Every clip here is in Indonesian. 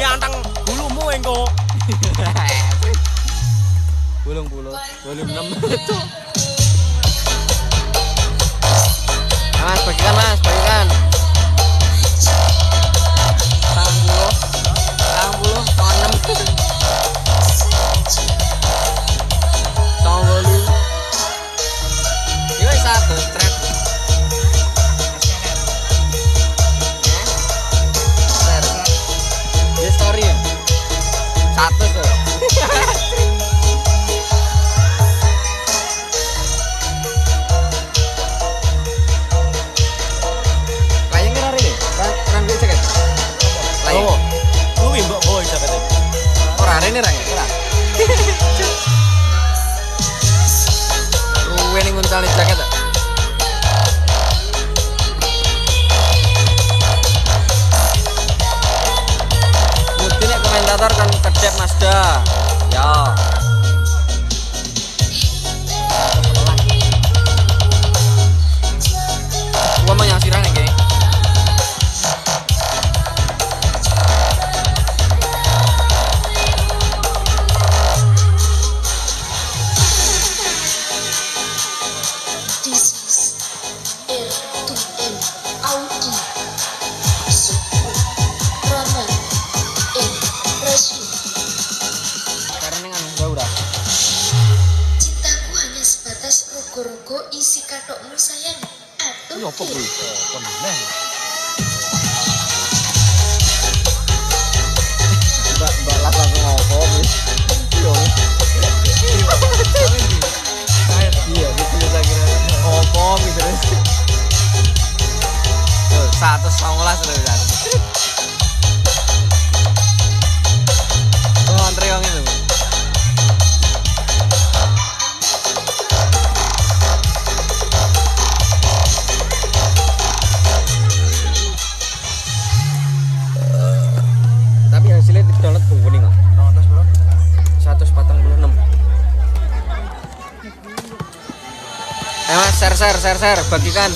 antang bulumu engko. Bulung 6 itu. Mas, bagikan mas, bagikan. 60 ini satu trap. Ini story ya? Satu tuh. Layangnya hari ini? Rang gue ceket? Layang? Lu mbok boy jakete. Orang hari ini rang ya? Ruwe nih nguncalin jaket tak? Mungkin komentator kan kedep Mazda. Ya. Gua mau nyasiran ya gini. Cintaku hanya sebatas rogo-rogo isi katokmu sayang. Atuh. Apa kuwi? Meneh. Mbak lah langsung ngopo wis. Yo. Iya, gitu ya kira. Ngopo gitu terus. Tuh, 119 lho kan. Tuh antri yang itu. Tapi hasilnya di download kuning kok. 146. Mas, share, bagikan.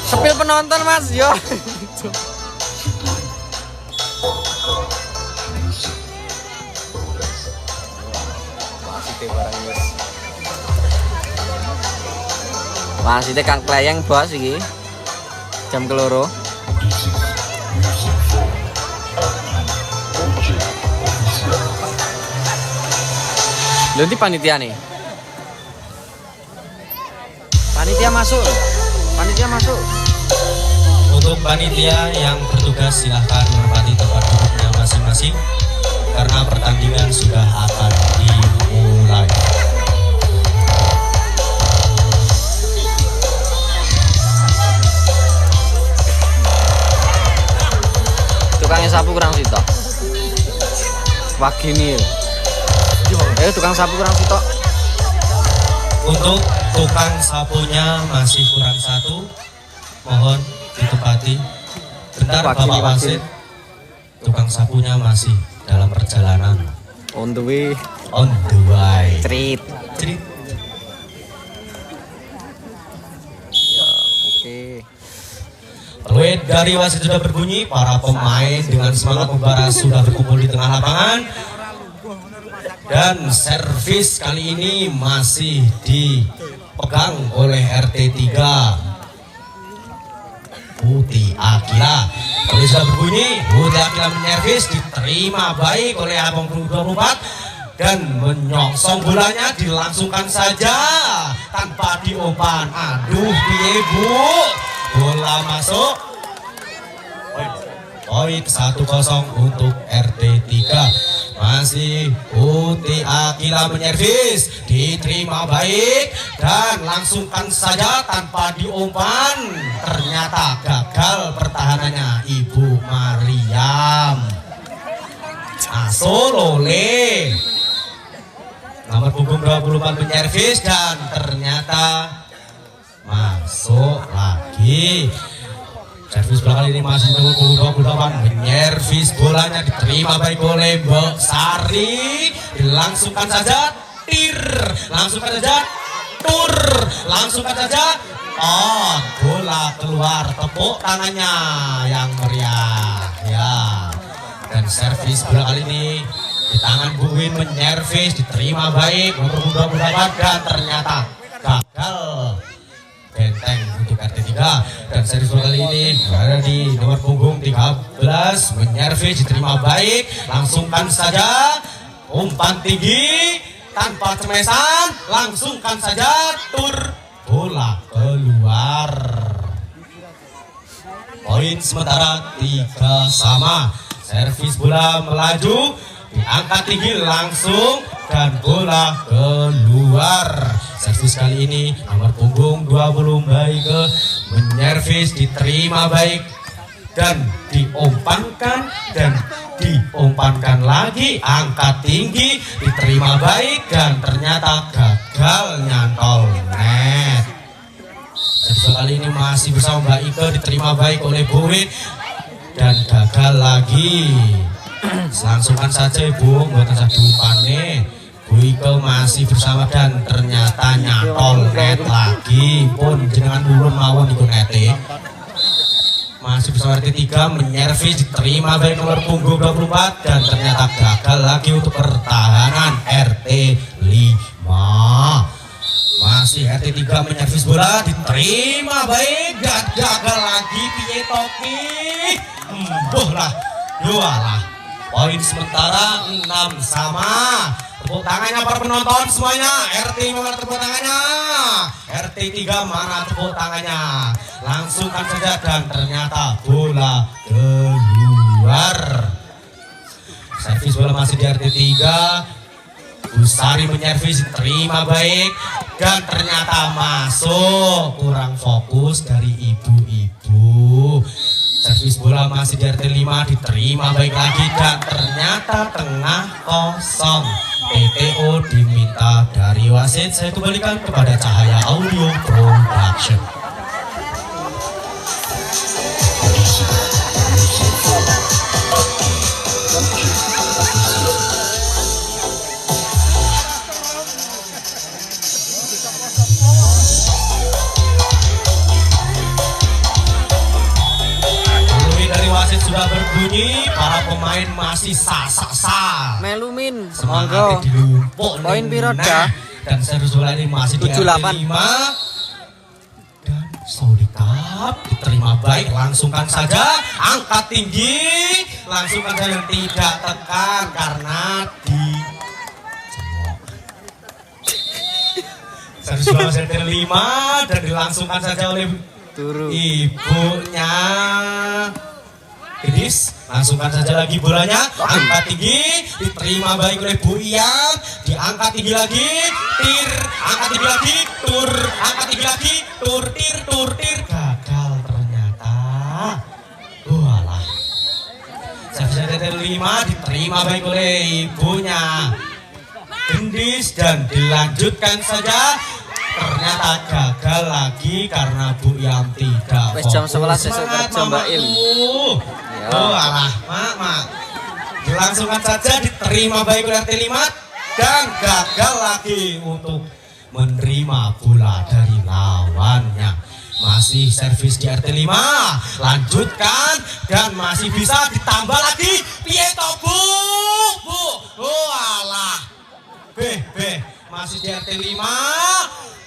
Sepil penonton mas, yo. Wasite Kang Kleyeng bos iki. Jam keloro. Lho ndi panitia nih? Panitia masuk. Panitia masuk. Untuk panitia yang bertugas silahkan menempati tempat duduknya masing-masing karena pertandingan sudah akan dimulai. Tukangnya sapu kurang sitok. Wagini. Tukang sapu kurang sitok. Untuk tukang sapunya masih kurang satu, mohon ditempati. Bentar Bapak Wasit, tukang sapunya masih dalam perjalanan. On the way. On the way. Treat. Treat. Ya, oke. Peluit dari wasit sudah berbunyi, para pemain dengan semangat membara sudah berkumpul di tengah lapangan. Dan servis kali ini masih dipegang oleh RT3 Putih Akila. Peluit sudah berbunyi, Putih Akila menyervis, diterima baik oleh Abang 24 dan menyongsong bolanya, dilangsungkan saja tanpa diumpan. Aduh piye bu, bola masuk. Poin 1-0 untuk RT3. Masih Putih Akila menyervis, diterima baik dan langsungkan saja tanpa diumpan. Ternyata gagal pertahanannya Ibu Mariam. Asolole nomor punggung 24 menyervis dan ternyata masuk lagi. Servis bola kali ini masih nomor punggung 28 menyervis, bolanya diterima baik oleh Mbak Sari, dilangsungkan saja tir, langsungkan saja tur, langsungkan saja gol bola keluar, tepuk tangannya yang meriah ya. Dan servis bola kali ini di tangan Bu Win menyervis, diterima baik nomor 28 dan ternyata gagal. Benteng untuk RT3 dan servis bola kali ini berada di nomor punggung 13 menyervis, diterima baik, langsungkan saja umpan tinggi tanpa cemesan, langsungkan saja tur bola keluar. Poin sementara 3 sama. Servis bola melaju, diangkat tinggi langsung dan bola keluar. Servis kali ini nomor punggung 20 Baike menyervis, diterima baik dan diumpankan lagi, angkat tinggi, diterima baik dan ternyata gagal nyantol net. Servis kali ini masih bersama Mbak Ike, diterima baik oleh Bu Win dan gagal lagi. Langsungkan saja Ibu, buatan saya diumpane. Bu Ike masih bersama dan ternyata nyantol net lagi. Pun jenengan urun mawon iku nete. Masih bersama RT3 menyervis, diterima baik nomor punggung 24 dan ternyata gagal lagi untuk pertahanan RT5. Masih RT3 menyervis bola, diterima baik dan gagal lagi. Piye toki lah, lah. Poin sementara 6 sama. Tepuk tangannya para penonton semuanya. RT mana tepuk tangannya? RT3 mana tepuk tangannya? Langsungkan saja dan ternyata bola keluar. Servis bola masih di RT3. Busari menyervis, terima baik dan ternyata masuk. Kurang fokus dari ibu-ibu. Servis bola masih di RT5, diterima baik lagi dan ternyata tengah kosong. PTO diminta dari wasit. Saya kembalikan kepada Cahaya Audio Production. Sudah berbunyi, para pemain masih sa. Melumin. Semangat dilumpuk. Poin piro dah? Dan servis bola ini masih di RT5. Dan Solikap diterima baik, langsungkan saja, angkat tinggi, langsungkan saja, tidak tekan karena di servis bola masih RT5 dan dilangsungkan saja oleh ibunya. Gedis, langsungkan saja lagi bolanya, angkat tinggi, diterima baik oleh Bu Iyam, diangkat tinggi lagi, tir, angkat tinggi lagi, tur, angkat tinggi lagi, tur, tir, gagal ternyata. Walah. Servis RT5 diterima baik oleh ibunya Gendis dan dilanjutkan saja. Ternyata gagal lagi karena Bu Iyam tidak fokus. Jam 11 esok kerja Mbak Im. Alah, mak. Dilangsungkan saja, diterima baik oleh RT5 dan gagal lagi untuk menerima bola dari lawannya. Masih servis di RT5, lanjutkan dan masih bisa ditambah lagi. Piye to Bu? Alah. Masih di RT5.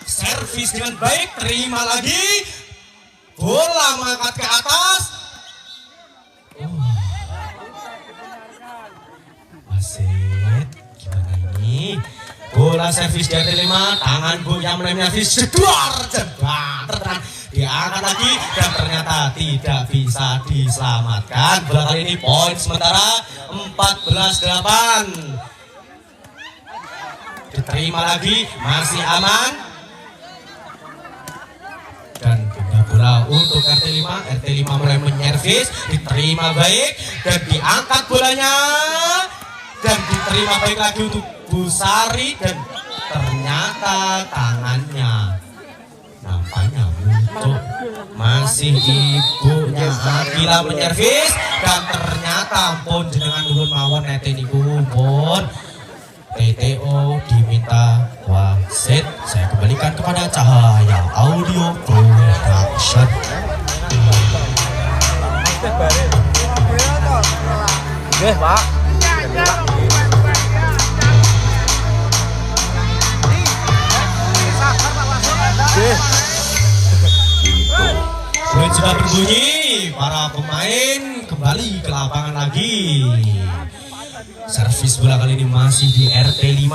Servis dengan baik, terima lagi. Bola mengangkat ke atas. Wasit, gimana ini? Bola servis di RT5, tangan Bu yang menyervis, jedor, diangkat lagi dan ternyata tidak bisa diselamatkan. Bola kali ini poin sementara 14-8. Diterima lagi, masih aman. Dan bola untuk RT5 mulai menyervis, diterima baik dan diangkat bolanya dan diterima baik lagi untuk Busari dan ternyata tangannya nampaknya butuh. Masih ibunya Akila menyervis dan ternyata pun jenengan ulun mawon nete niku pun PTO diminta wasit. Saya kembalikan kepada Cahaya Audio Production. dahsyat. Nggih, Pak. Nggih. Fluid sudah berbunyi, para pemain kembali ke lapangan lagi. Servis bola kali ini masih di RT5,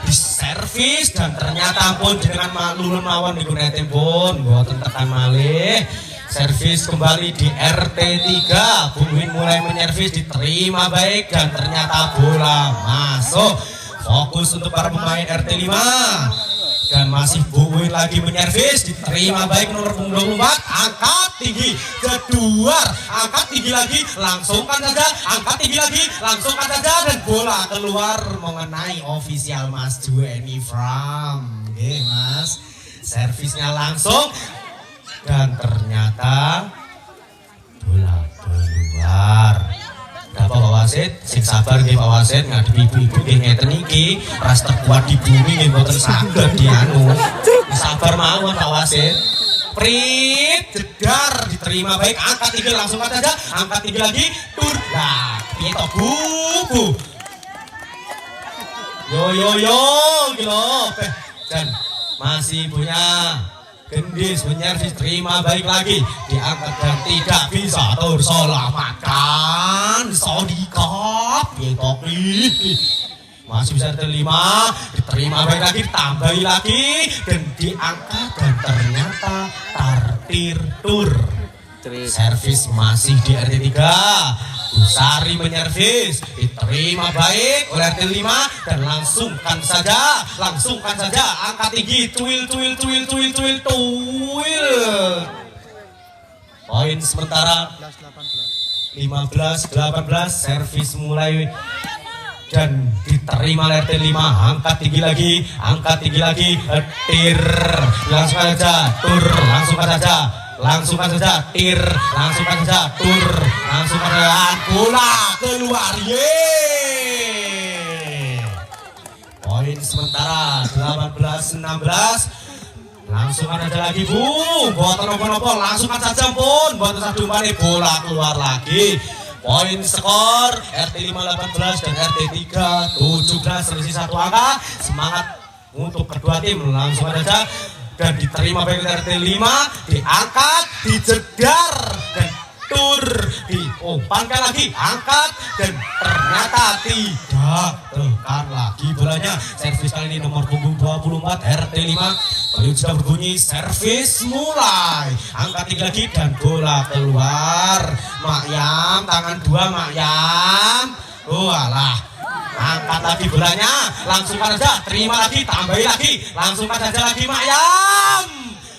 diservis dan ternyata pun dengan maklulun mawon di gunetin pun boten tekan malih. Servis kembali di RT3, Bung Win mulai menyervis, diterima baik dan ternyata bola masuk. Fokus untuk para pemain RT5 dan masih Bung Win lagi menyervis, diterima baik nomor punggung 24, angkat tinggi, kedua, angkat tinggi lagi, langsungkan saja, angkat tinggi lagi, langsungkan saja dan bola keluar mengenai ofisial Mas Jueni Fram. Oke Mas, servisnya langsung dan ternyata bola keluar. Dapat Pak Wasit, sing sabar nggih Pak Wasit ngadepi ibu-ibu nggih ngeten iki, ras terkuat di bumi nggih mboten saged dianu. Sabar mawon Pak Wasit. Prit jedar diterima baik, angkat tinggi langsung saja, angkat tinggi lagi, tur. Lah, piye to Bu? Yo gitu. Dan masih punya Gendis menyervis, terima baik lagi, diangkat dan tidak bisa terselamatkan. Sodikop Toki masih bisa diterima baik lagi, ditambahi lagi dan diangkat dan ternyata tartir tur. Servis masih di RT3, Busari menyervis, diterima baik oleh RT5 dan langsungkan saja, angkat tinggi, tuil. Poin sementara 15-18, servis mulai dan diterima oleh RT5, angkat tinggi lagi, tir, langsungkan saja, tur, langsungkan saja, tir, langsungkan saja, tur, langsungkan saja, bola keluar, poin sementara 18-16, langsungkan saja lagi Bu, boten nopo-nopo, langsungkan saja pun, boten satu mari, bola keluar lagi. Poin skor RT5 18 dan RT3 17, selisih satu angka. Semangat untuk kedua tim, langsung saja dan diterima baik RT5, diangkat, dijedar dan tur, diumpankan lagi, angkat dan ternyata tidak tekan lagi bolanya. Servis kali ini nomor punggung 24 RT5. Peluit sudah berbunyi, servis mulai, angkat tinggi lagi dan bola keluar. Makyam, tangan dua Makyam. Walah, angkat lagi bolanya, langsungkan saja, terima lagi, tambahi lagi, langsungkan saja lagi Makyam.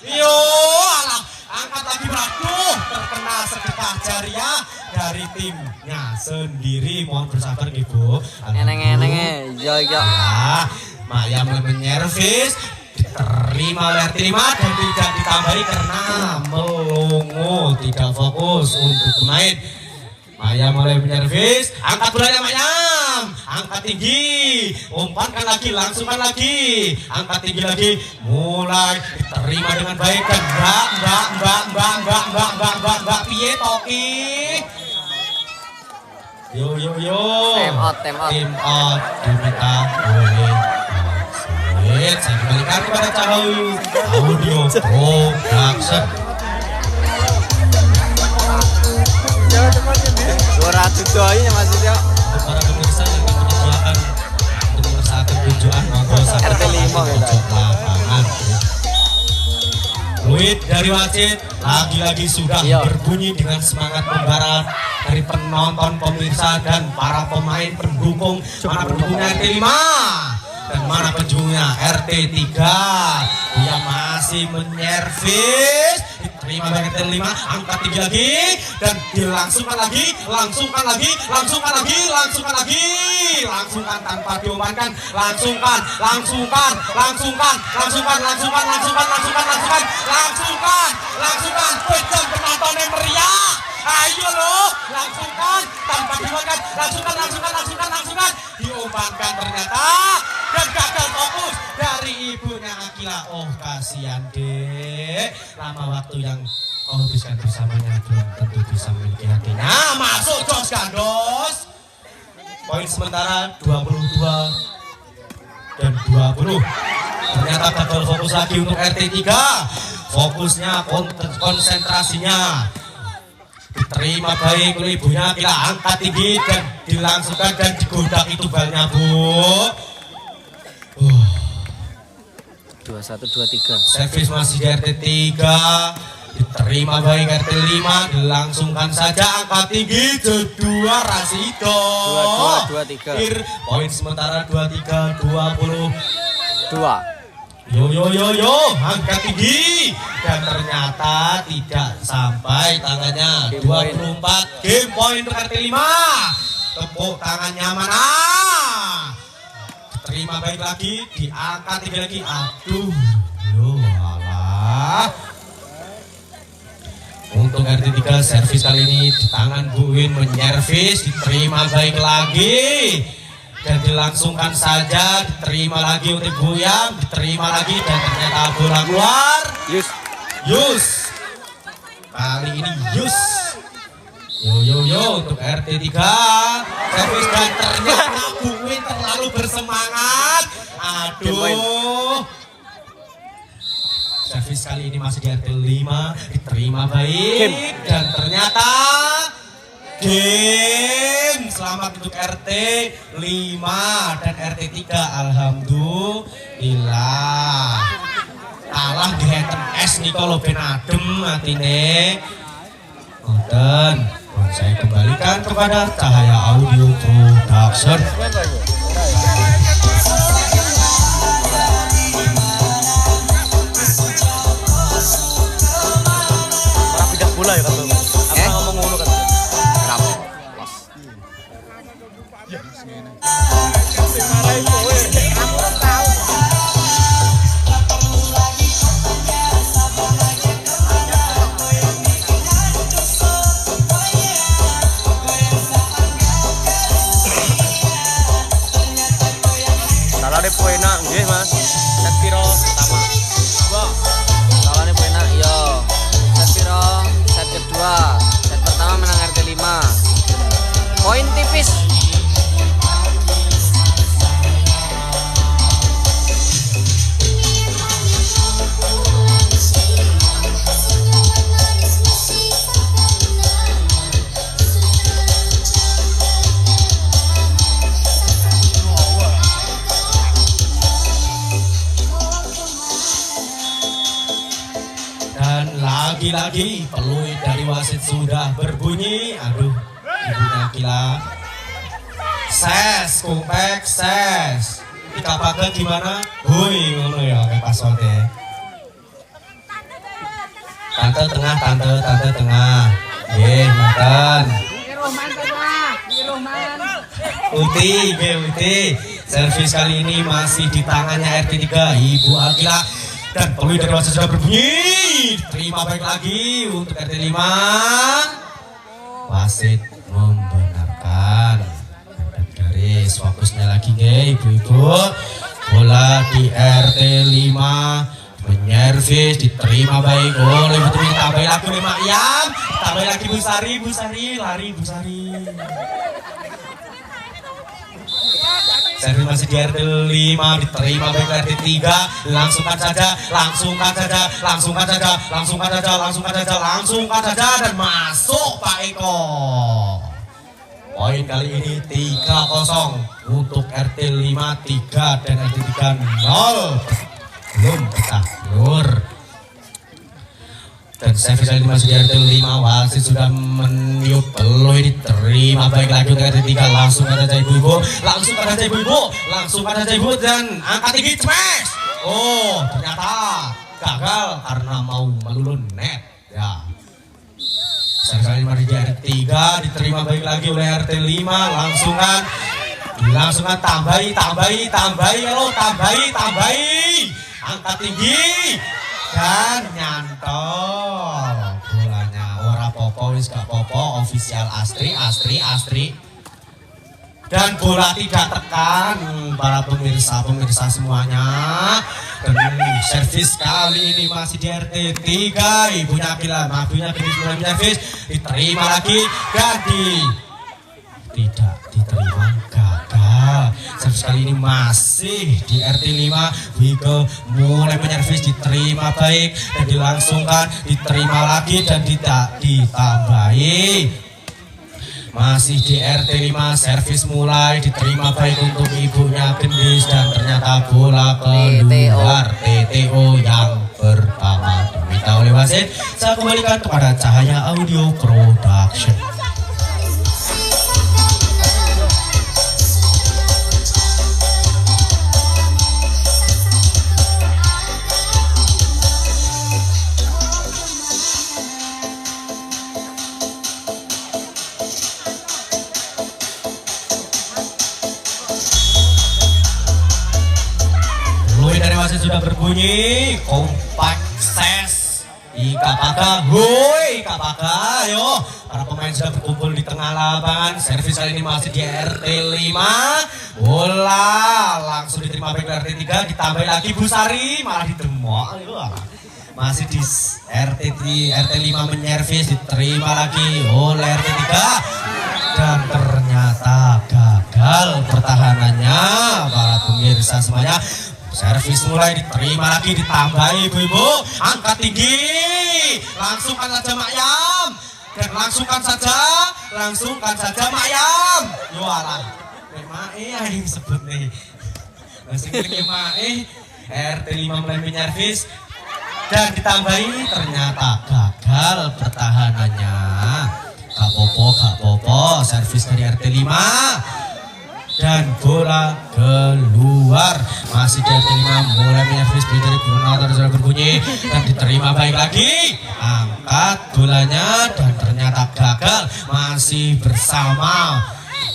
Yo, alah, angkat lagi, waduh, terkena sedekah jariah dari timnya sendiri. Mohon bersabar Ibu. Eneng-eneng yo. Makyam menyervis, diterima oleh RT5 dan tidak ditambahi karena melongo, tidak fokus untuk pemain. Makyam mulai menyervis, angkat bolanya Makyam, angkat tinggi, umpankan lagi, langsungkan lagi, angkat tinggi lagi, mulai diterima dengan baik dan mbak piye Toki. Yo. Tim out diminta boleh. Saya kembalikan kepada Cahayu Audio Production. Suara dudoi ya Mas ya. Para pemirsa yang menyediakan untuk saat pertunjukan monggo RT5 lapangan. Fluid dari wasit lagi-lagi sudah berbunyi dengan semangat membara dari penonton, pemirsa dan para pemain pendukung. Mana pendukungnya RT5 dan mana pendukungnya RT3. Dia masih menyervis, diterima baik RT5, angkat tinggi lagi dan dilangsungkan lagi, langsungkan tanpa diumpankan, langsungkan, pejam penonton yang meriah. Ayo loh, langsungkan tanpa diumpankan, langsungkan, diumpankan ternyata dan gagal fokus dari ibunya Akila. Oh kasihan dek, lama waktu yang habiskan bersamanya belum tentu bisa memiliki hatinya. Masuk Jos Gandos. Poin sementara 22 dan 20. Ternyata gagal fokus lagi untuk RT3. Fokusnya, konsentrasinya diterima baik oleh ibunya. Kila angkat tinggi dan dilangsungkan dan digodak itu balnya, Bu. 21-23. Servis masih di RT3. Diterima baik RT5, dilangsungkan saja angkat tinggi kedua Rasido. 22-23. Poin sementara 23-20. 2. Yo, angkat tinggi dan ternyata tidak sampai tangannya. 24 game point untuk RT5. Tepuk tangannya mana? Terima baik lagi, diangkat tinggi lagi. Aduh, yo alah. Untuk RT3 servis kali ini di tangan Bu Win menyervis, diterima baik lagi dan dilangsungkan saja, diterima lagi untuk Bu Yang, diterima lagi dan ternyata bola keluar. Yus. Kali ini Yus. Yo untuk RT3 servis dan ternyata Bu Win terlalu bersemangat. Aduh. Servis kali ini masih di RT5, diterima baik dan ternyata game. Selamat untuk RT5 dan RT3. Alhamdulillah. Kalah di Heten S Nikolo ben adem atine. Dan saya kembalikan kepada Cahaya Audio Production. Bola ya kan, apa ngomong ngono kan? Kenapa? Salah deh poena, nggih Mas. Set piro pertama? Wah, Salahnya poinnya yo. Set piro? Set kedua. Set pertama menang RT5. Poin tipis. Dan lagi-lagi peluit dari wasit sudah berbunyi. Aduh, ibunya Kila. Ses, kumpek, ses. Tika pakai gimana? Hui, ngono ya kayak passwordnya. Tante tengah, tante tengah. Ye, makan. Uti. Servis kali ini masih di tangannya RT3, Ibu Akila. Dan peluit dari wasit sudah berbunyi. Terima baik lagi untuk RT5. Wasit membenarkan. Angkat garis, fokusnya lagi nih ibu-ibu. Bola di RT5. Menyervis, diterima baik oleh Bu Tumi. Tambah lagi oleh Mak Yam. Tambah lagi Bu Sari, lari Bu Sari. Servis masih di RT5, diterima baik RT3. Langsungkan saja dan masuk Pak Eko. Poin kali ini 3-0 untuk RT5 3 dan RT3 0. Belum pecah telur. Dan servis kali ini masih di RT5. Wasit sudah meniup peluit, diterima baik lagi untuk RT3. Langsungkan saja ibu-ibu dan angkat tinggi smash. Oh, ternyata gagal karena mau melulun net ya. Servis kali ini masih di RT3, diterima baik lagi oleh RT5. Langsungkan tambahi. Angkat tinggi dan nyantol bolanya. Ora popo, wis gak popo. Official Astri. Dan bola tidak tekan para pemirsa semuanya. Dan servis kali ini masih di RT 3. Ibunya Akila, ibunya Gendis mulai menyervis, diterima lagi dan tidak diterima, gagal. Servis kali ini masih di RT 5. Wiko mulai menyervis, diterima baik dan dilangsungkan, diterima lagi dan tidak ditambahi. Masih di RT 5, servis mulai diterima baik untuk ibunya Gendis dan ternyata bola keluar. TTO yang pertama diminta oleh wasit. Saya kembalikan kepada Cahaya Audio Production. Sudah berbunyi kompak ses Ika Paka, hoi Ika Paka, ayo para pemain sudah berkumpul di tengah lapangan. Servis kali ini masih di RT 5. Bola langsung diterima baik RT 3, ditambahin lagi Busari, malah didemok. Masih di RT 5 menyervis, diterima lagi oleh RT 3 dan ternyata gagal pertahanannya para pemirsa semuanya. Servis mulai diterima lagi, ditambahi ibu-ibu, angkat tinggi, langsungkan saja Mak Yam, dan langsungkan saja Mak Yam. Yualah, Mae yang sebut nih, langsung ke Mae, RT 5 mulai menyervis dan ditambahi, ternyata gagal pertahanannya. Gak popo, servis dari RT 5. Dan bola keluar. Masih di RT 5 mulai menyervis dari Brunator sudah berbunyi dan diterima baik lagi. Angkat bolanya dan ternyata gagal. Masih bersama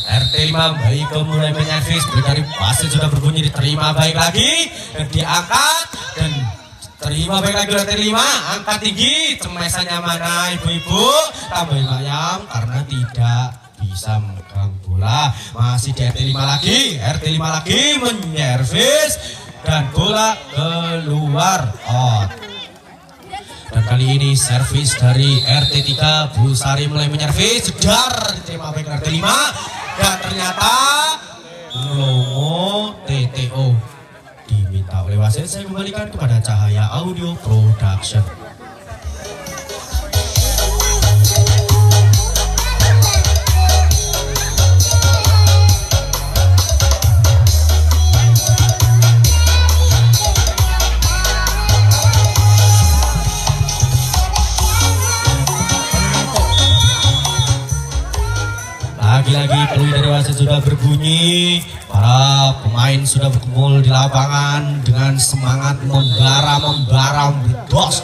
RT 5 baik mulai menyervis dari Wasit sudah berbunyi, diterima baik lagi dan diangkat dan terima baik lagi RT 5. Angkat tinggi, cemesannya mana ibu-ibu? Tambahin ayam karena tidak bisa memegang bola. Masih di RT 5 lagi menyervis dan bola keluar out. Dan kali ini servis dari RT 3 Busari mulai menyervis, jedar diterima baik RT 5 dan ternyata Longo TTO diminta oleh wasit. Saya kembalikan kepada Cahaya Audio Production. Lagi-lagi peluit dari wasit sudah berbunyi. Para pemain sudah berkumpul di lapangan dengan semangat membara, dos.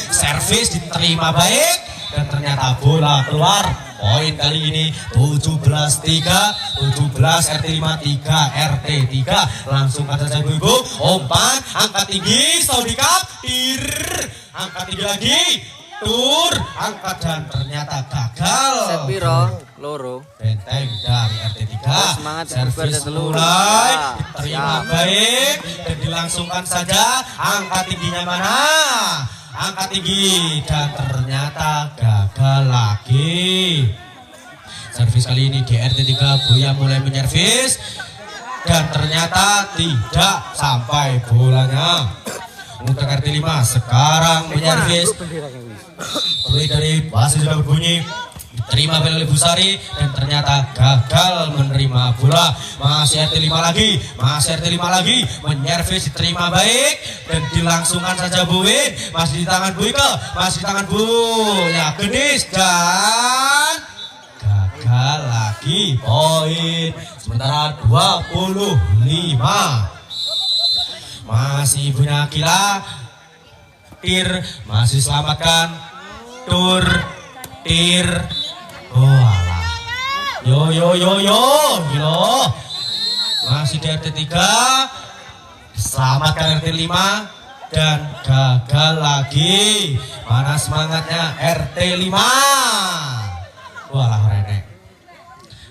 Servis diterima baik dan ternyata bola keluar. Poin kali ini 17-3, 17 RT 5 3 RT 3. Langsung kata saya ibu, umpan, angkat tinggi, Saudikap, angkat tinggi lagi. Tur, angkat dan ternyata gagal. Sepiro, loro. Benteng dari RT 3. Semangat servis mulai diterima baik dan dilangsungkan saja. Angkat tingginya mana? Angkat tinggi dan ternyata gagal lagi. Servis kali ini di RT 3 Buya mulai menyervis dan ternyata tidak sampai bolanya. Untuk RT 5 sekarang menyervis. Peluit dari wasit sudah berbunyi, diterima oleh Busari dan ternyata gagal menerima bola. Masih RT 5 lagi, menyervis diterima baik dan dilangsungkan saja Buwin. Masih di tangan Buike, masih di tangan Buya Gendis dan gagal lagi. Poin sementara 25. Masih punya Akila, masih selamatkan, tir, oh alah, yo, gila, masih di RT 3, selamatkan RT 5 dan gagal lagi. Mana semangatnya RT 5? Walah renek.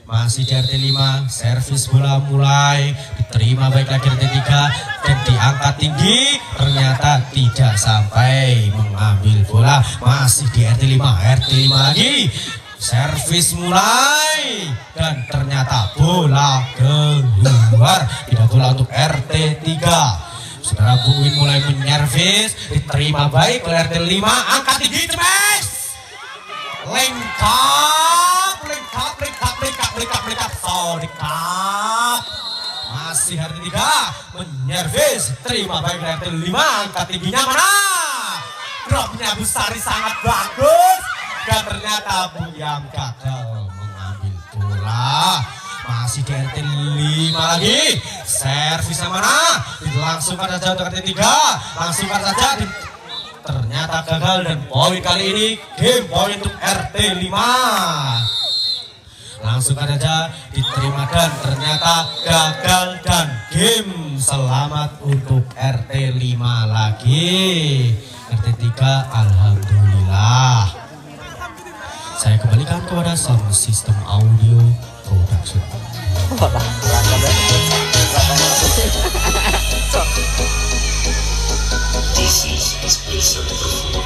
Masih di RT 5, servis bola mulai diterima baik lagi RT 3 dan diangkat tinggi, ternyata tidak sampai mengambil bola. Masih di RT 5 lagi, servis mulai dan ternyata bola keluar, tidak bola untuk RT 3. Saudara Bu Win mulai menyervis, diterima baik oleh RT 5, angkat tinggi, cemes, lengkap, sodikap. Masih RT 3 menyervis, terima baik oleh RT 5, angkat tingginya mana? Dropnya Busari sangat bagus dan ternyata Buyam gagal mengambil bola. Masih di RT 5 lagi, servisnya mana? Dilangsungkan saja untuk RT 3, langsungkan saja, ternyata gagal dan poin kali ini game poin untuk RT 5. Langsungkan saja diterima dan ternyata gagal dan game selamat untuk RT 5 lagi. RT 3 alhamdulillah. Saya kembalikan kepada sound system audio production. This is special perform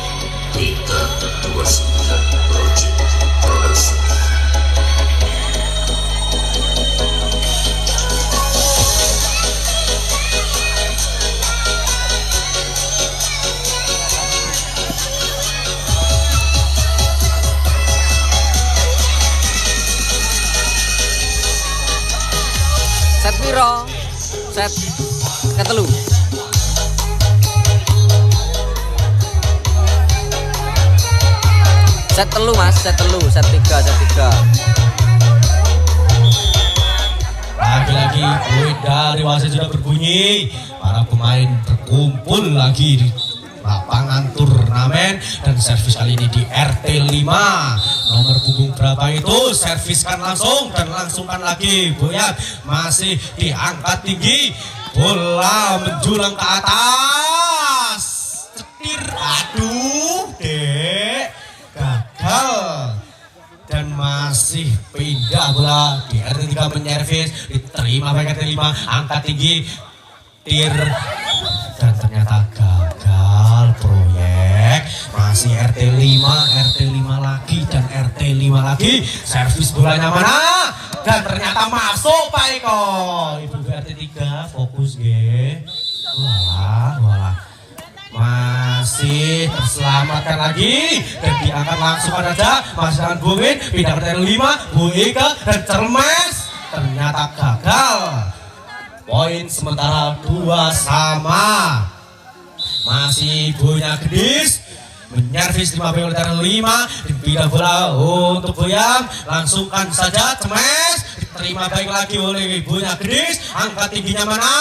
Beta 29 Project Production. Set piro? Set ketelu. Set telu Mas, set telu, set 3. Lagi-lagi poin dari wasit sudah berbunyi. Para pemain berkumpul lagi di lapangan turnamen dan servis kali ini di RT 5. Nomor punggung berapa itu? Serviskan langsung dan langsungkan lagi. Boyat masih diangkat tinggi. Bola menjulang ke atas. Cetir. Aduh, Dek. Gagal. Dan masih pindah bola di RT 3 menyervis, diterima baik RT 5, angkat tinggi, tir, dan ternyata gagal proyek. Masih RT 5 lagi dan RT 5 lagi, servis bolanya mana? Dan ternyata masuk Pak Eko. Ibu RT 3 fokus ge. Walah. Masih terselamatkan lagi dan diangkat langsung saja. Masakan Bu Win pindah ke RT 5, Bu Ika dan Cermes, ternyata gagal. Poin sementara 2 sama. Masih Bunya Gedis menyervis 5 oleh RT 5, dipindah bola untuk Boyam, langsungkan saja Cermes, diterima baik lagi oleh Bunya Gedis, angkat tingginya mana?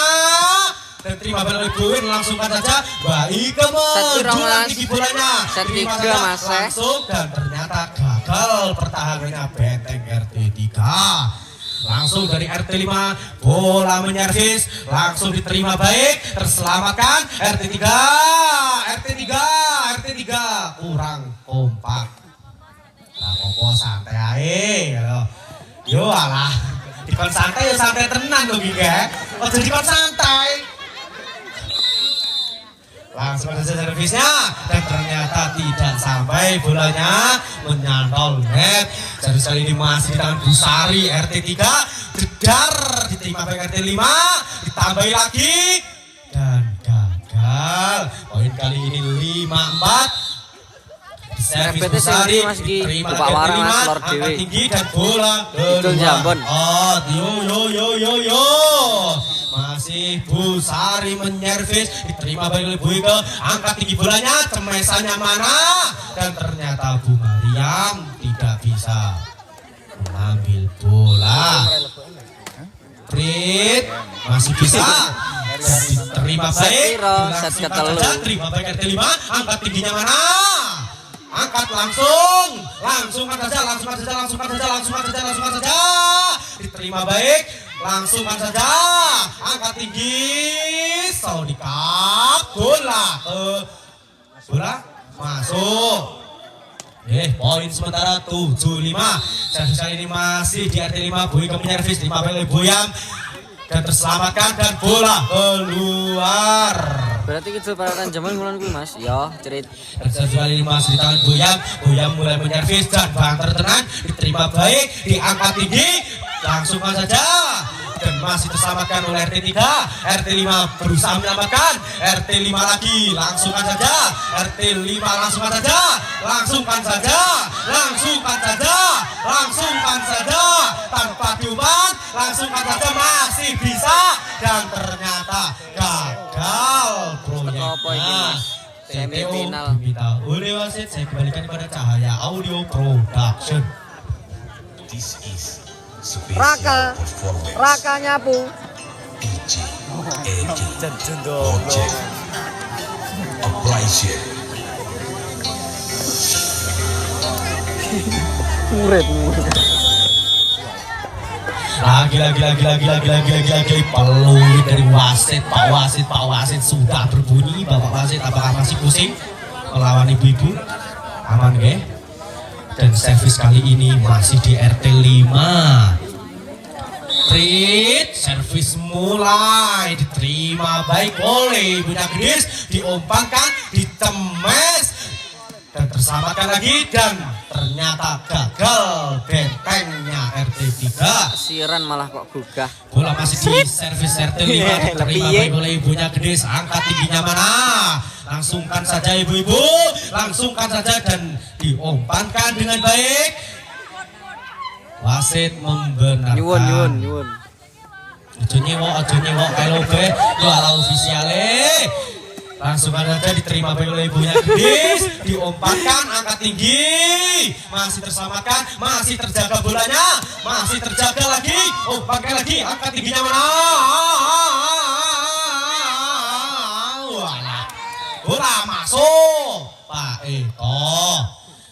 Dan terima bola oleh Buin, langsungkan saja baik menjulang tinggi bolanya. Set 3 Mas. Langsung dan ternyata gagal pertahanannya benteng RT 3. Langsung dari RT 5 bola menyervis, langsung diterima baik, terselamatkan RT 3 kurang kompak. Nah, kok santai ae yo alah. Dikon santai ya santai tenan lho iki, Gek. Ojo dikon santai. Langsung saja servisnya dan ternyata tidak sampai, bolanya menyantol net. Servis kali ini masih di tangan Busari RT 3, jedar diterima baik RT 5, ditambahi lagi dan gagal. Poin kali ini 5-4. Servis Busari diterima lagi RT 5, angkat tinggi dan bola keluar. Oh, yo. Masih Busari menyervis, diterima baik oleh Bu Ike, angkat tinggi bolanya, cemesannya mana? Dan ternyata Bu Mariam tidak bisa mengambil bola. Prit masih bisa, diterima baik, dilangsungkan saja, terima baik RT 5, angkat tingginya mana? Angkat langsungkan saja, diterima baik, langsungkan saja, angkat tinggi, Saudikap, bola masuk, Poin sementara 7-5. Servis kali ini masih di RT 5. Boy kembali servis 5 oleh Boyam dan terselamatkan dan bola keluar. Berarti kita peralatan zaman ngulon kuwi Mas. Ya, cerit. Dan servis kali ini masih di tangan Boyam. Boyam mulai menyervis dan banter tenan diterima baik, diangkat tinggi, langsungkan saja. Dan masih terselamatkan oleh RT 3. RT 5 berusaha menyelamatkan. RT 5 lagi, langsungkan saja. RT 5 langsungkan saja. Langsungkan saja. Langsungkan saja. Langsungkan saja. Tanpa diumpan, langsungkan saja, masih bisa. Dan ternyata gagal Apa ini, proyeknya. Mas? Semifinal. Diminta oleh wasit. Saya kembalikan kepada Cahaya Audio Production. This is special Raka. performance. Raka nyapu. DJ Edi Project Operation. Murid. Lagi peluit dari wasit. Pak wasit sudah berbunyi. Bapak wasit apakah masih pusing melawan ibu-ibu? Aman nggih? Dan servis kali ini masih di RT 5. Trit, servis mulai diterima baik oleh Ibunya Gedis, diumpankan, ditemes dan terselamatkan lagi, dan ternyata gagal bentengnya RT 3. Siran malah kok gugah. Bola masih di servis RT 5, diterima baik oleh Ibunya Gedis. Angkat tingginya mana? Langsungkan saja ibu-ibu, langsungkan saja dan diumpankan dengan baik. Wasit membenarkan. Nyuwun. Aja nyewok kalau be yo ala ofisiale. Langsungkan saja diterima baik oleh Ibunya Gedis, diumpankan, angkat tinggi, masih terselamatkan, masih terjaga bolanya, masih terjaga lagi, umpankan lagi, angkat tingginya mana? Walah, bola masuk, Pak Eko.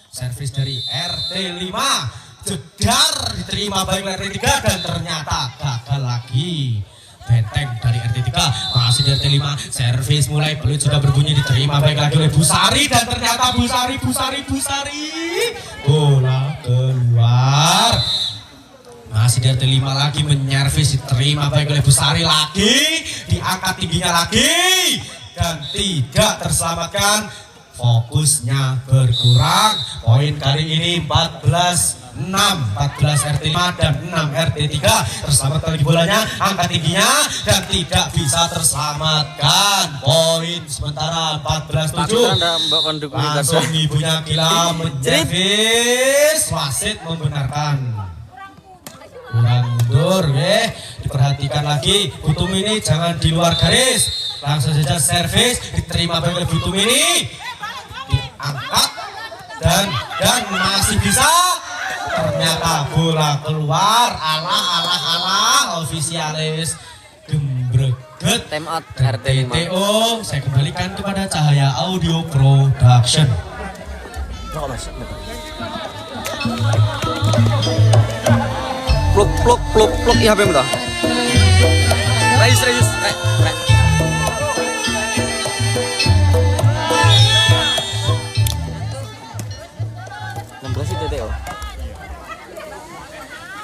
Servis dari RT 5, jedar diterima baik oleh RT 3 dan ternyata gagal lagi. Benteng dari RT 3 masih di RT 5. Servis mulai, peluit sudah berbunyi, diterima baik lagi oleh Busari dan ternyata Busari. Bola keluar. Masih di RT 5 lagi menyervis, diterima baik oleh Busari lagi, diangkat tingginya lagi dan tidak terselamatkan. Fokusnya berkurang. Poin kali ini 14-6, 14 RT 5 dan 6 RT 3. Terselamatkan lagi bolanya, angkat tingginya dan tidak bisa terselamatkan. Poin sementara 14-7. Langsung Ibunya Gila menservis, wasit membenarkan. Kurang mundur, diperhatikan lagi. Butum ini jangan di luar garis. Langsung saja servis, diterima baik oleh Butum ini, diangkat dan masih bisa. Ternyata bola keluar. Alah ofisialis gembreget. Time out RT 5. TTO. Saya kembalikan kepada Cahaya Audio Production. Pluk ya HP mu toh. Serius. Rek. 16 itu TTO.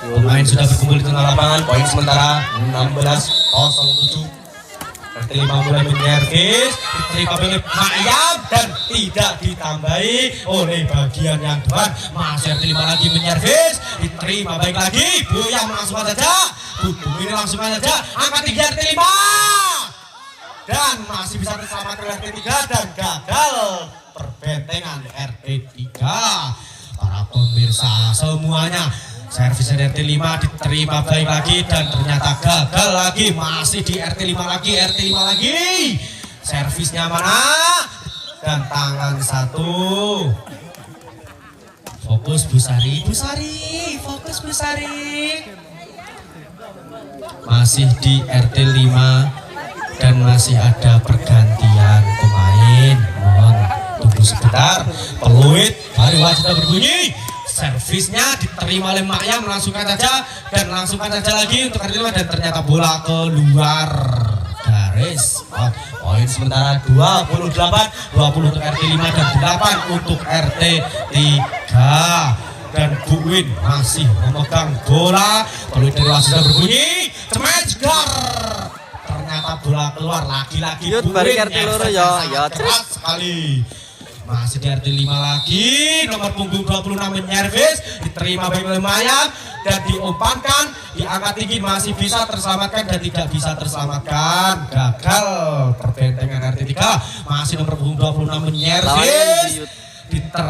Pemain sudah berkumpul di tengah lapangan. Poin sementara 16-07. RT 5 mulai menyervis, diterima oleh Mayam dan tidak ditambahi oleh bagian yang depan. Masih RT 5 lagi menyervis, diterima baik lagi. Boyam langsung saja, Butum ini langsung saja, angkat tinggi RT 5 dan masih bisa terselamatkan oleh RT 3 dan gagal perbentengan RT 3. Para pemirsa semuanya, servis RT 5 diterima baik lagi dan ternyata gagal lagi. Masih di RT 5 lagi. Servisnya mana? Dan tangan satu. Fokus Busari. Fokus Busari. Masih di RT 5 dan masih ada pergantian pemain. Mohon tunggu sebentar. Peluit dari wasit sudah berbunyi. Servisnya diterima oleh Makyam, langsungkan saja lagi untuk RT 5 dan ternyata bola keluar dari Garis poin sementara 28 20 untuk RT 5 dan 8 untuk RT 3. Dan Bu Win masih memegang bola. Peluit dari wasit sudah berbunyi. Cemet gar. Ternyata bola keluar lagi-lagi. Yut, Bu balik Win RT loro ya. Ya, keras sekali. Masih di RT 5 lagi. Nomor punggung 26 menyervis. Diterima baik oleh Mayat dan diumpankan, diangkat tinggi, masih bisa terselamatkan dan tidak bisa terselamatkan. Gagal perbentengan RT 3. Masih nomor punggung 26 menyervis. Diterima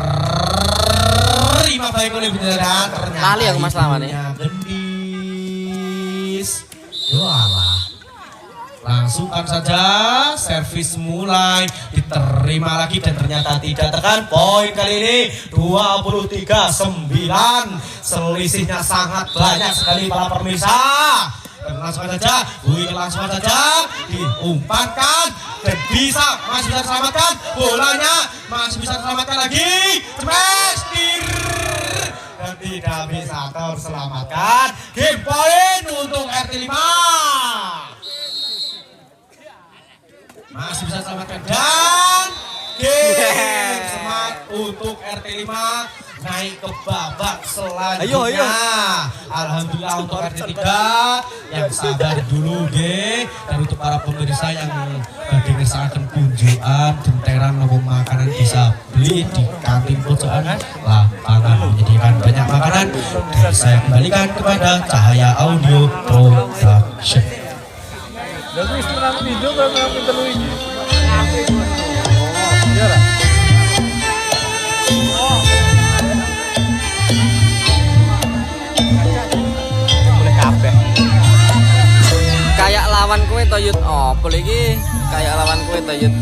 baik oleh Beneran. Ternyata Kali aku mas lawan nih. Gendis. Yoalah. Langsungkan saja, servis mulai, diterima lagi dan ternyata tidak tekan. Poin kali ini 23-9. Selisihnya sangat banyak sekali para pemirsa. Dan langsung saja, langsung saja diumpankan dan masih bisa terselamatkan. Bolanya masih bisa terselamatkan lagi. Smash dan tidak bisa terselamatkan. Game point untuk RT 5. Masih bisa selamatkan dan game semangat untuk RT 5 naik ke babak selanjutnya. Ayo. Alhamdulillah untuk RT 3 yang sabar dulu deh. Dan untuk para pemirsa yang bagi ngesakan kunjungan genteran nopo makanan bisa beli di kantin pojokan lapangan menyediakan banyak makanan. Dan saya kembalikan kepada Cahaya Audio Production. Lalu istilah video kan aku telu ini. Boleh kabeh. Kayak lawan kowe to Yud. Oh, boleh iki kayak lawan kowe to Yud.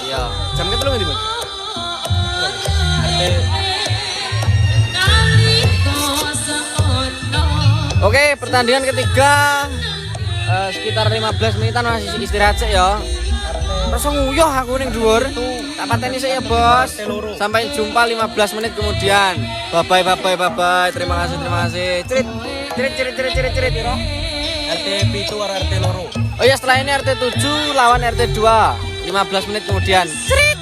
Iya, jam ketelu ngendi, Bang? Oke, pertandingan ketiga sekitar 15 menitan masih istirahat sih ya. Terus nguyuh aku ning dhuwur. Tak pateni sik ya, Bos. Sampai jumpa 15 menit kemudian. Bye bye. Terima kasih. Cerit. RT 7 RT loro. Oh ya, setelah ini RT 7 lawan RT 2. 15 menit kemudian. Cerit.